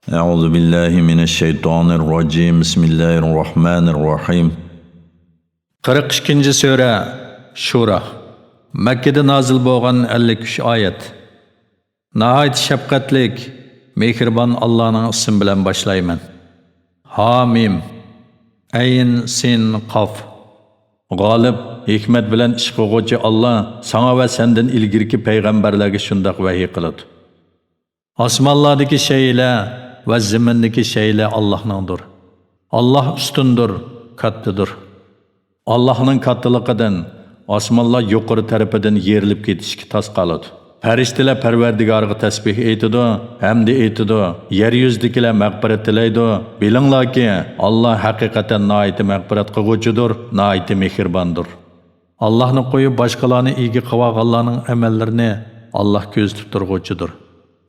أعوذ بالله من الشيطان الرجيم بسم الله الرحمن الرحيم 42. Sura Shura Mekkede nazil bo'lgan 53 oyat. Nahayat shafqatlik, mehribon Allohning ismi bilan boshlayman. Hamim Ayn Sin Qaf G'olib, hikmat bilan ish qiluvchi Alloh sana va sendan ilgirki payg'ambarlarga shundoq vahiy qiladi. Osmonlardagi shaylar va zimindagi shaylar Allohningdir. Alloh ustundir, kattadir. Allah'ın kattılıqıdan, osmonlar yuqori tarafidan yerilib ketishga tos qoladi. Farishtalar Parvardigorga tasbih aytadi, hamda aytadi, yer yuzidagilar mag'firat tilaydi. Bilinglarki, Alloh haqiqatan nihoyat mag'firat qiluvchidir, nihoyat mehribondir. Allohni qo'yib boshqalarni ega qilganlarning amallarini Alloh ko'zlab turg'uchidir.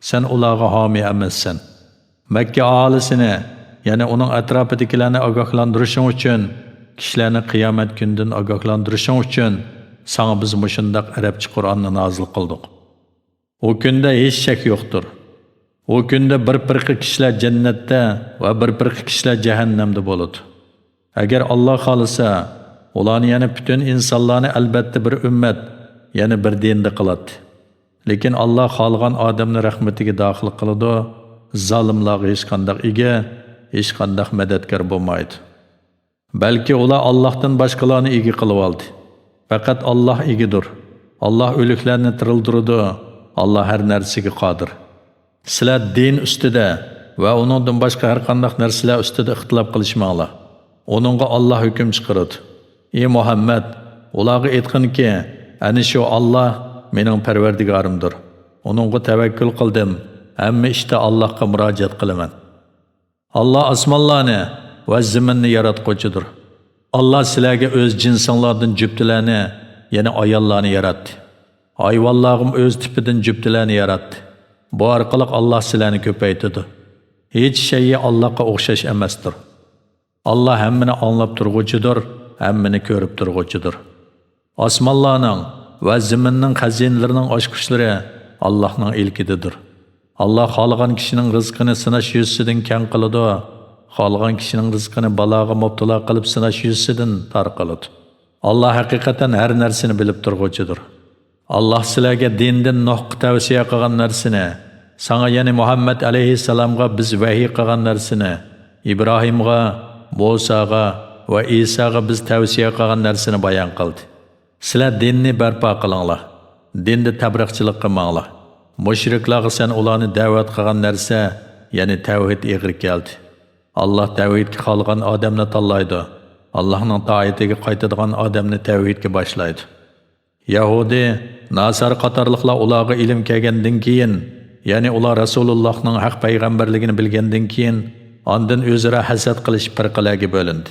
Sen ularga homiy emassan. Makka aholisini, ya'ni uning atrofidagilarni ogohlantirishing uchun kishilarni qiyomat kundan ogohlantirishing uchun sana biz mushundaq arabcha Qur'onni nozil qildik. O kunda hech shak yo'qdir. O kunda bir firqa kishilar jannatda va bir firqa kishilar jahannamda bo'ladi. Agar Alloh xolisa, ularni yana butun insonlarni albatta bir ummat, yana bir dinda qiladi. Lekin Alloh xolgan odamni rahmatiga daxil qiladi. Zolimlarga hech qanday ega, hech qanday madadkor bo'lmaydi. Balki ular Allohdan boshqalarni ega qilib oldi. Faqat Alloh egidir. Alloh o'liklarni tirildiradi. Alloh har narsaga qodir. Sizlar din ustida va uningdan boshqa har qanday narsalar ustida ixtilof qilishmanglar. Uningga Alloh hukm chiqaradi. Ey Muhammad, ularga aytqinki, ana shu Alloh mening Parvardigorimdir. Uningga tavakkul qildim. Hamma ishda Allohga murojaat qilaman. Alloh osmonlarni va zaminni yaratquchidir. Alloh sizlarga o'z jinsinglardan juftilarni, ya'ni ayollarni yaratdi. Hayvonlarga o'z tipidan juftilarni yaratdi. Bu orqali Alloh sizlarni ko'paytirdi. Hech shay Allohga o'xshash emasdir. Alloh hammani anglab turg'uchidir, hammani ko'rib turg'uchidir. Osmonlarning va zaminning xazinalarining ochqichlari Allohning ilkididir. Alloh xohlagan kishining rizqini sinash yuzidan keng qiladi. Xohlagan kishining rizqini baloga mubtalo qilib sinash yuzidan tor qiladi. Alloh haqiqatan har narsani bilib turg'uchidir. Alloh sizlarga dindan Nuhga tavsiya qilgan narsani, sana ya'ni Muhammad alayhissalomga biz vahiy qilgan narsani, Ibrohimga, Musoga va Isoga biz tavsiya qilgan narsani bayon qildi. Sizlar dinni barpo qilinglar. Dinda tabriqchilik qilmanglar. Mushriklarga sen ularni da'vat qilgan narsa, ya'ni tavhid ig'ir keldi. Allah tavhidga qolgan odamni tanlaydi. Allohning toatiga qaytadigan odamni tavhidga boshlaydi. Yahudi, Nasar qatorliqlar ularga ilm kelgandan keyin, ya'ni ular Rasulullohning haq payg'ambarligini bilgandan keyin, ondan o'zaro hasad qilish firqalarga bo'lindi.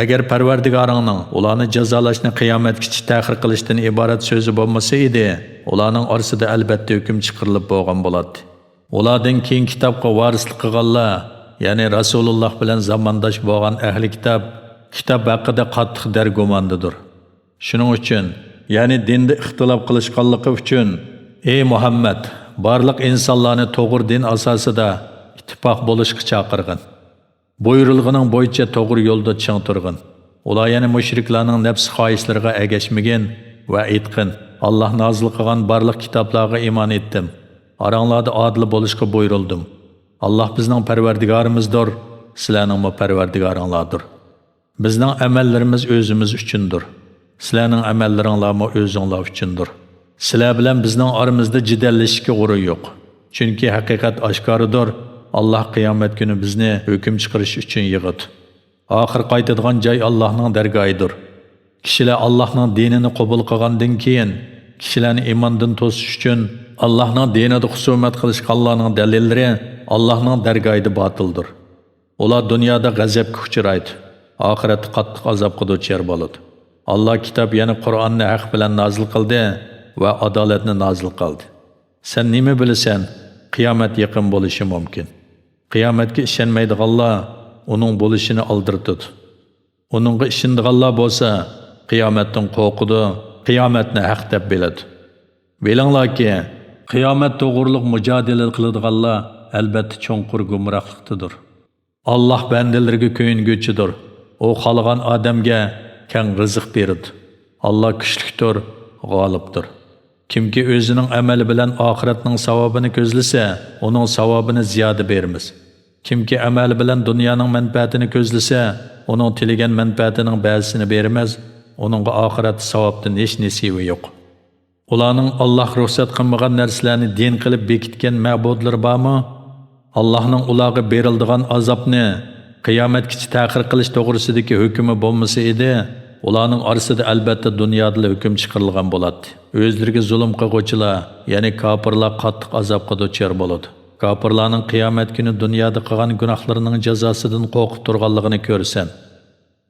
Agar Parvardigoringning ularni jazolashni qiyomatgacha ta'xir qilishdan iborat so'zi bo'lmasa edi, ularning orasida albatta hukm chiqarilib bo'lgan bo'ladi. Ulardan keyin kitobga varislik qilganlar, ya'ni Rasululloh bilan zamondosh bo'lgan ahli kitob haqida qattiq dargumondadir. Shuning uchun, ya'ni dinda ixtilof qilishganligi uchun, ey Muhammad, barliq insonlarni to'g'ri din asosida ittifoq bo'lishga chaqirgin. Buyurilganing bo'yicha to'g'ri yo'lda ching turgin. Ular yana mushriklarning nafs xohishlariga ergashmagan va aytqin, Alloh nozil qilgan barliq kitoblarga iymon etdim. Oranglarda odil bo'lishga buyurildim. Allah bizning Parvardigorimizdir, sizlarning Parvardigoringlardir. Bizning amallarimiz o'zimiz uchundir. Sizlarning amallaringlar o'zinglar uchundir. Sizlar bilan bizning oramizda jidallashishga o'rin yo'q. Chunki haqiqat oshkoridir. Allah qiyomat kuni bizni hukm chiqarish uchun yig'adi. Oxir qaytadigan joy Allohning dargohidir. Kishilar Allohning dinini qabul qilgandan keyin, kishilarni iymondan to'sish uchun Allohning dinida husumat qilishganlarning dalillari Allohning dargohida botildir. Ular dunyoda g'azabga uchraydi, oxiratda qattiq azobga duchor bo'ladi. Alloh kitob, ya'ni Qur'onni haq bilan nozil qildi va adolatni nozil qildi. Sen nima bilasan? Qiyomat yaqin bo'lishi mumkin. Qiyomatga ishonmaydiganlar uning bo'lishini aldirtadi. Uningga ishonadiganlar bo'lsa, qiyomatdan qo'rqidi, qiyomatni haq deb biladi. Bilinglarki, qiyomat to'g'riliq mujodala qiladiganlar albatta cho'nqur gumrohlikdadir. Allah bandalarga ko'yinguvchidir. U xalqan odamga keng rizq beradi. Allah kuchlikdir, g'olibdir. Kimki o'zining amali bilan oxiratning savobini ko'zlasa, uning savobini ziyoda beramiz. Kimki amali bilan dunyoning manfaatini ko'zlasa, uning tilagan manfaatining ba'zisini beramiz. Uningga oxirat savobdan hech nasibi yo'q. Ularning Alloh ruxsat qilmagan narsalarni din qilib bekitgan ma'budlar bormi? Allohning ularga beriladigan azobni qiyomatgacha ta'xir qilish to'g'risidagi hukmi bo'lmasa edi, ularning orasida albatta dunyoda hukm chiqarilgan bo'ladi. O'zlariga zulm qiluvchilar, ya'ni kofirlar qattiq azobga duchor bo'ladi. Kofirlarning qiyomat kuni dunyoda qilgan gunohlarining jazosidan qo'rqib turganligini ko'rsan.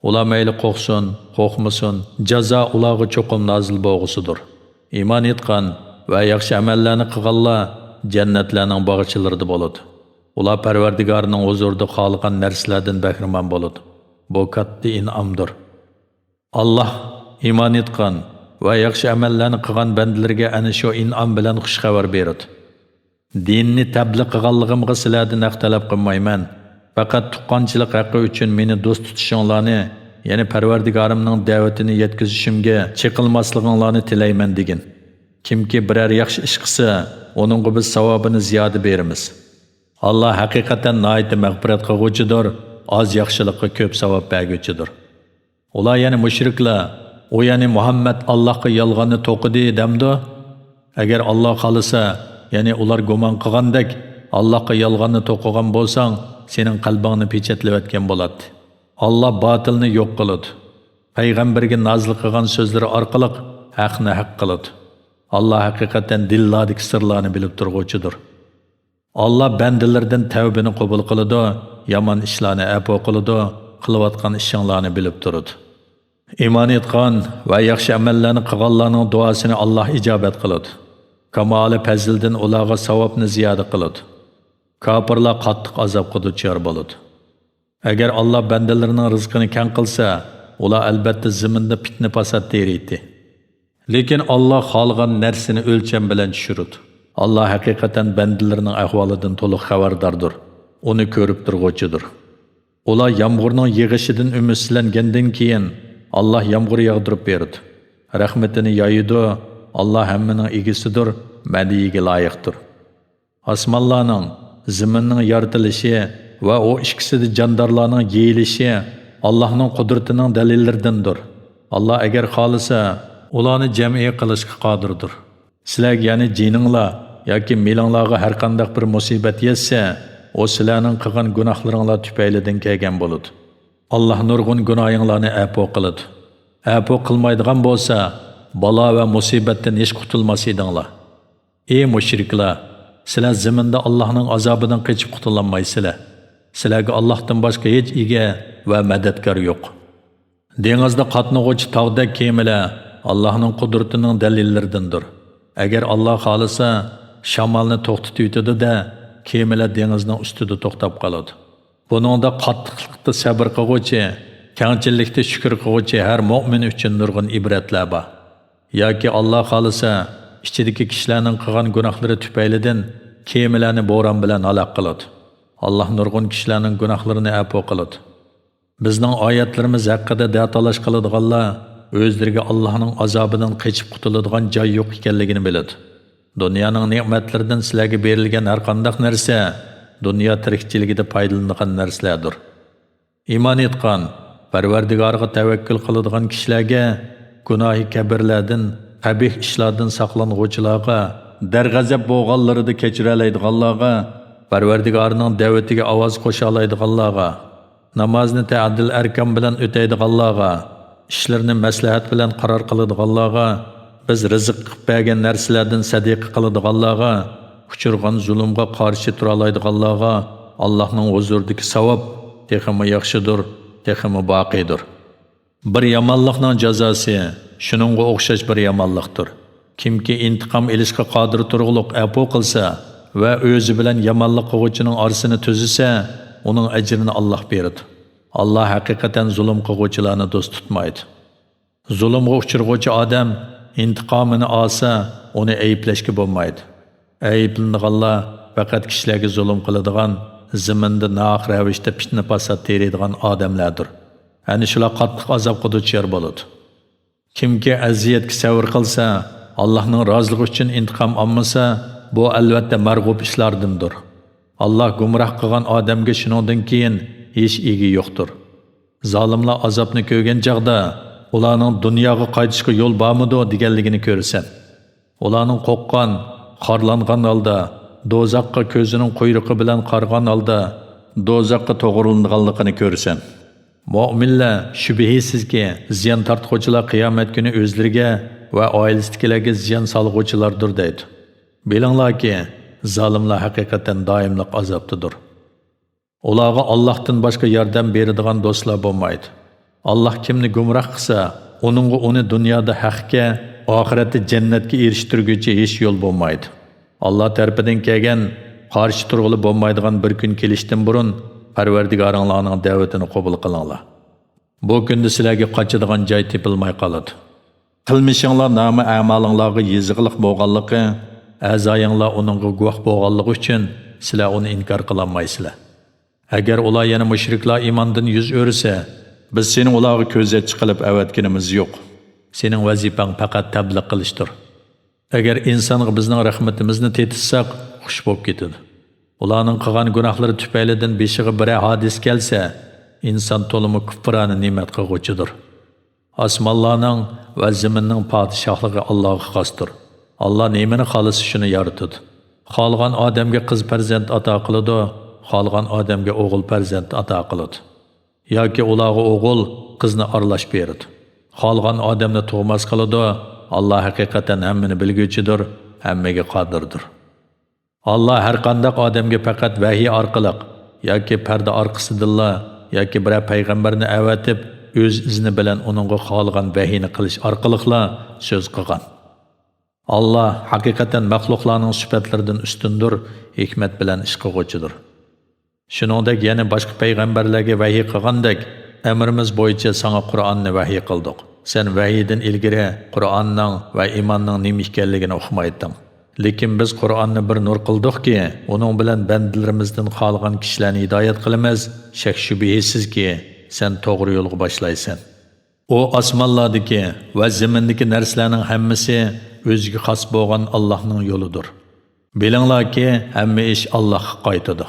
Ular mayli qo'rqsin, qo'rqmasin, jazo ularga cho'qim nozil bo'lgusidir. Iymon etgan va yaxshi amallarni qilganlar jannatlarning bog'chilarida bo'ladi. Ular Parvardigorning huzurida xohlagan narsalardan bahramand bo'ladi. Bu katta in'omdir. Allah iymon etgan va yaxshi amallarni qilgan bandalarga ana shu in'om bilan xush xabar beradi. Dinni tabliq qilganligimga sizlardan haq talab qilmayman. Faqat tuqqanchilik haqqi uchun meni do'st tutishinglarni, ya'ni Parvardigorimning da'vatini yetkazishimga chiqilmasliginglarni tilayman degan. Kimki biror yaxshi ish qilsa, uningga biz savobini ziyoda beramiz. Allah haqiqatan nihoyat mag'firat qiluvchidir, oz yaxshilikqa ko'p savob berguchidir. Ular ya'ni mushriklar, o ya'ni Muhammad Allohga yolg'onni to'qidi demdi. Agar Alloh xolisa, ya'ni ular gumon qilgandek Allohga yolg'onni to'qigan bo'lsang, sening qalbingni pechatlayotgan bo'ladi. Allah batilni yo'q qiladi. Payg'ambarga nozil qilgan so'zlari orqali haqni haq qiladi. Allah haqiqatan dillardagi sirlarni bilib turg'uvchidir. Allah bandalardan tavbani qabul qiladi, yomon ishlarni afo qiladi, qilayotgan ishinglarni bilib turadi. Iymon etgan va yaxshi amallarni qilganlarning duosini Allah ijobat qiladi. Kamoli fazildan ularga savobni ziyoda qiladi. Kofirlar qattiq azobga duchor bo'ladi. Agar Allah bandalarining rizqini keng qilsa, ular albatta zaminda fitna fasod teriydi. Lekin Allah xohlagan narsani o'lcham bilan tushiradi. Allah haqiqatan bandalarining ahvolidan to'liq xabardordir. Uni ko'rib turg'uvchidir. Ular yomg'irning yig'ishidan umidlangandan keyin Allah yomg'ir yog'dirib beradi. Rahmatini yoyidi. Allah hammaning egisidir, madiyiga loyiqdir. Osmonlarning, zaminning yaratilishi va o ikkisida jandorlarning yeyilishi Allohning qudratining dalillaridandir. Allah agar xolisa, ularni jam'iy qilishga qodirdir. Sizlar ya'ni jininglar yoki melinglarga har qanday bir musibat yetsa, o sizlarning qilgan gunohlaringlar tufaylidan kelgan bo'ladi. Allah nurg'un gunohinglarni afo qiladi. Afo qilmaydigan bo'lsa, balo va musibatdan hech qutulmas edinglar. Ey mushriklar, sizlar zaminda Allohning azobidan qochib qutulolmaysizlar. Sizlarga Allohdan boshqa hech ega va madadkor yo'q. Dengizda qatnag'uvchi tog'dek kemalar Allohning qudratining dalillaridandir. Agar Alloh xolisa, shamolni to'xtatib yutadi-da, kemalar dengizning ustida to'xtab qoladi. Buningda qattiqlikda sabr qiluvchi, kengchilikda shukr qiluvchi har mu'min uchun nurg'un ibratlar bor. Yoki Alloh xolisa, ichidagi kishilarning qilgan gunohlari tufaylidan kemalarni bo'ron bilan halok qiladi. Allah nurg'un kishilarning gunohlarini afo qiladi. Bizning oyatlarimiz haqida datalash qiladiganlar o'zlariga Allohning azobidan qochib qutuladigan joy yo'q ekanligini biladi. Dunyoning ne'matlaridan sizlarga berilgan har qanday narsa dunyo tirikchiligida foydalanadigan narsalardir. Iymon etgan, Parvardigorga tavakkul qiladigan kishilarga gunohi kabirlardan, qabih ishlardan saqlanguvchilarga, darg'azab bo'lganlarida kechiralaydiganlarga, Parvardigorning da'vatiga ovoz qo'sha oladiganlarga, namozni ta'dil arkam bilan o'taydiganlarga, ishlarni maslahat bilan qaror qiladiganlarga, biz rizq qilib bergan narsalardan sadiqa qiladiganlarga, uchirgan zulmga qarshi tura oladiganlarga Allohning huzuridagi savob texmi yaxshidir, texmi boqiydir. Bir yomonlikning jazosi shuningga o'xshash bir yomonlikdir. Kimki intiqom elishga qodir turg'uliq afo qilsa va o'zi bilan yomonlik qiluvchining orasini tuzisa, uning ajrini Alloh beradi. Allah haqiqatan zulm qiluvchilarni do'st tutmaydi. Zulmga uchirg'uvchi odam intiqomini olsa, uni ayblashga bo'lmaydi. Ayblanganlar faqat kishilarga zulm qiladigan, zaminda nohaq ravishda fitna fasod teriydigan odamlardir. Ana shular qattiq azobga duchor bo'ladi. Kimki aziyatga sabr qilsa, Allohning roziligi uchun intiqom olmasa, bu albatta marg'ub ishlardindir. Allah gumroh qilgan odamga shuningdan keyin hech egi yo'qdir. Zolimlar azobni ko'rgan chaqda ularning dunyoga qaytishga yo'l bormidi deganligini ko'rsan. Ularning qo'qqan, qorlangan holda, do'zaxqa ko'zining quyrug'i bilan qargan holda do'zaxqa to'g'rilanganligini ko'rsan. Mu'minlar shubhisizki ziyon tortquchilar qiyomat kuni o'zlariga va oilasidagilarga ziyon solg'uvchilardir deydi. Bilinglarki, zolimlar haqiqatan doimliq azobdadir. Ularga Allohdan boshqa yordam beradigan do'stlar bo'lmaydi. Alloh kimni gumroh qilsa, uni dunyoda haqqa, oxiratda jannatga erishtirguchi hech yo'l bo'lmaydi. Alloh tarafidan kelgan qarshi turg'ili bo'lmaydigan bir kun kelishdan burun Parvardigoringlarning da'vatini qabul qilinglar. Bu kunda sizlarga qochadigan joy topilmay qoladi. Qilmishinglar nomi a'malinglarga yezig'liq bo'lganligi, a'zoyinglar uningga guvoh bo'lganligi uchun sizlar uni inkor qilolmaysizlar. Agar ular yana mushriklar iymondan yuz o'rsa, biz seni ularga ko'zatchi qilib avatganimiz yo'q. Sening vazifang faqat tabliq qilishdir. Agar insonga bizning rahmatimizni tetishsak, xush bo'lib ketadi. Ularning qilgan gunohlari tufaylidan beshiga bir hadis kelsa, inson to'limi kufrani ne'mat qilg'uchidir. Osmonlarning va zaminning podshohligi Allohga xosdir. Alloh nemani xohlasa shuni yaratadi. Xohlagan odamga qiz farzand ato qiladi, xohlagan odamga o'g'il farzand ato qiladi. Yoki ularga o'g'il, qizni aralash beradi. Xohlagan odamni tug'mas qiladi. Alloh haqiqatan hammani bilguchidir, hammaga qodirdir. Allah har qanday odamga faqat vahiy orqali yoki parda orqasidilla yoki bir payg'ambarni avatib o'z izni bilan uningga xohlagan vahiyni qilish orqaliqla so'z qilgan. Allah haqiqatan maxluqlarning sifatlaridan ustundir, hikmat bilan ish qiluvchidir. Shuningdek yana boshqa payg'ambarlarga vahiy qilgandek, amrimiz bo'yicha sana Qur'onni vahiy qildik. Sen vahiydan ilgari Qur'onning va iymonning nima ekanligini o'qimayding. Lekin biz Qur'onni bir nur qildikki, uning bilan bandalarimizdan xohlagan kishilarni hidoyat qilamiz. Shak shubhisizki, sen to'g'ri yo'lga boshlaysan. O osmonlardagi va zamindagi narsalarning hammasi o'ziga xos bo'lgan Allohning yo'lidir. Bilinglarki, hamma ish Allohga qaytadi.